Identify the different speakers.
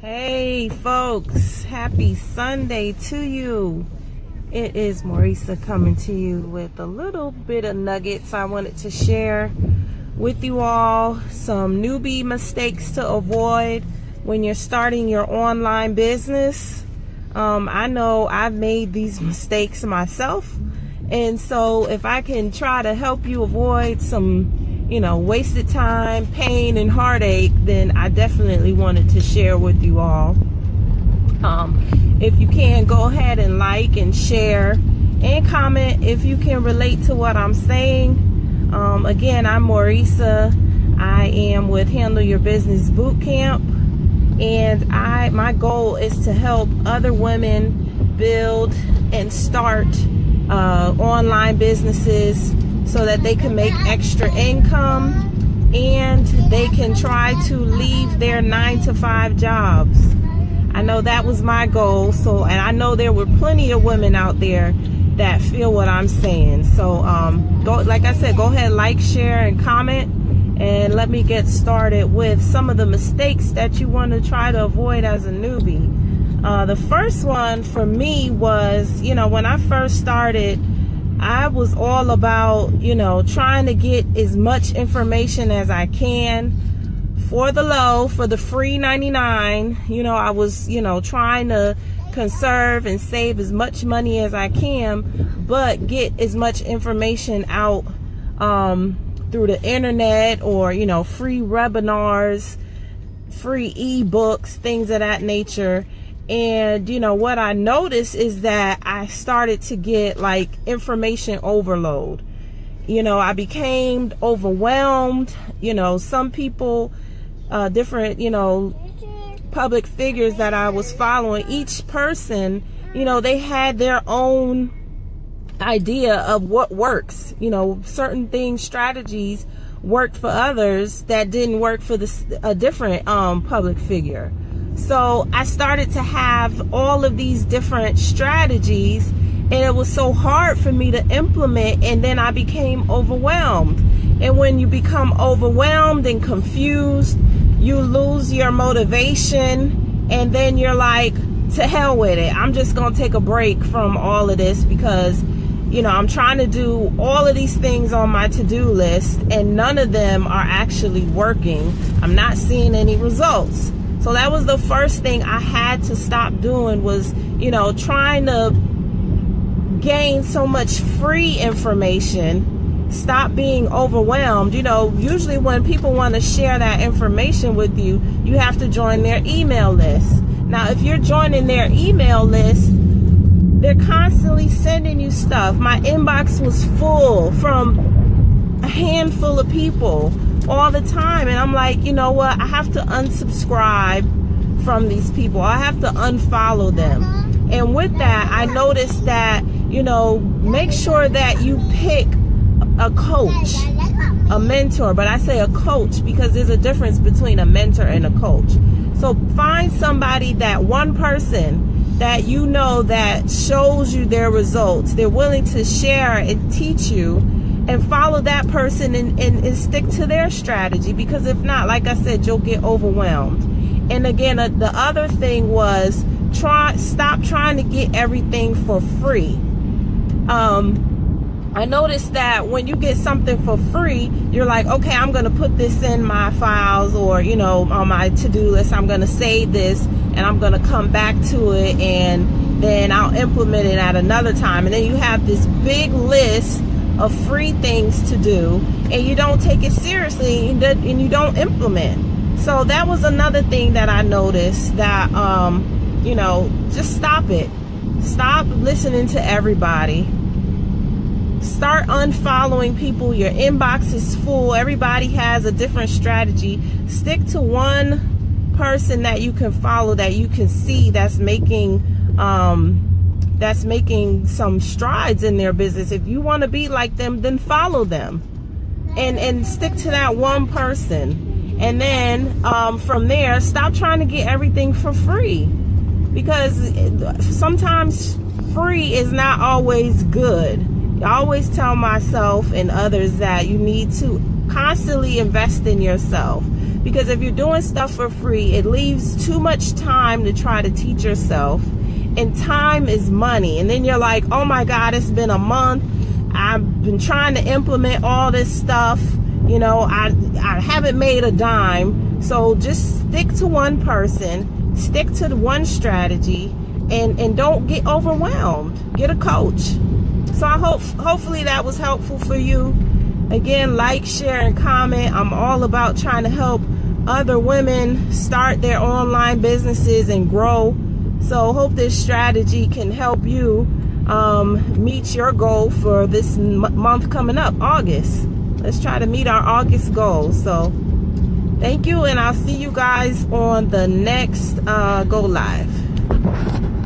Speaker 1: Hey folks, happy Sunday to you. It is Marisa coming to you with a little bit of nuggets I wanted to share with you all. Some newbie mistakes to avoid when you're starting your online business. I know I've made these mistakes myself, and so if I can try to help you avoid some wasted time, pain, and heartache, then I definitely wanted to share with you all. If you can, go ahead and like and share and comment if you can relate to what I'm saying. Again, I'm Marisa. I am with Handle Your Business Bootcamp, and my goal is to help other women build and start online businesses so that they can make extra income and they can try to leave their 9-to-5 jobs. I know that was my goal, and I know there were plenty of women out there that feel what I'm saying. So like I said, go ahead, like, share, and comment, and let me get started with some of the mistakes that you want to try to avoid as a newbie. The first one for me was, when I first started, I was all about, trying to get as much information as I can for the low, for the free 99. I was, trying to conserve and save as much money as I can, but get as much information out through the internet or, free webinars, free ebooks, things of that nature. And what I noticed is that I started to get like information overload. I became overwhelmed. Some people, different, public figures that I was following, each person, they had their own idea of what works. Certain things, strategies worked for others that didn't work for a different public figure. So I started to have all of these different strategies, and it was so hard for me to implement, and then I became overwhelmed. And when you become overwhelmed and confused, you lose your motivation, and then you're like, to hell with it. I'm just going to take a break from all of this because, I'm trying to do all of these things on my to-do list, and none of them are actually working. I'm not seeing any results. So that was the first thing I had to stop doing was, trying to gain so much free information, stop being overwhelmed. Usually when people want to share that information with you, you have to join their email list. Now, if you're joining their email list, they're constantly sending you stuff. My inbox was full from a handful of people all the time, and I'm like, you know what, I have to unsubscribe from these people. I have to unfollow them. And with that, I noticed that, make sure that you pick a coach, a mentor. But I say a coach because there's a difference between a mentor and a coach. So find somebody, that one person that that shows you their results. They're willing to share and teach you, and follow that person and stick to their strategy, because if not, like I said, you'll get overwhelmed. And again, the other thing was stop trying to get everything for free. I noticed that when you get something for free, you're like, okay, I'm going to put this in my files, or, on my to-do list. I'm going to save this and I'm going to come back to it, and then I'll implement it at another time. And then you have this big list of free things to do, and you don't take it seriously, and you don't implement. So that was another thing that I noticed, that just stop it. Stop listening to everybody. Start unfollowing people. Your inbox is full. Everybody has a different strategy. Stick to one person that you can follow, that you can see that's making some strides in their business. If you want to be like them, then follow them and stick to that one person. And then from there, stop trying to get everything for free, because sometimes free is not always good. I always tell myself and others that you need to constantly invest in yourself. Because if you're doing stuff for free, it leaves too much time to try to teach yourself. And time is money. And then you're like, oh my God, it's been a month. I've been trying to implement all this stuff. You know, I haven't made a dime. So just stick to one person, stick to the one strategy, and don't get overwhelmed. Get a coach. So I hopefully that was helpful for you. Again, like, share, and comment. I'm all about trying to help other women start their online businesses and grow. So hope this strategy can help you meet your goal for this month coming up, August. Let's try to meet our August goal. So thank you, and I'll see you guys on the next go live.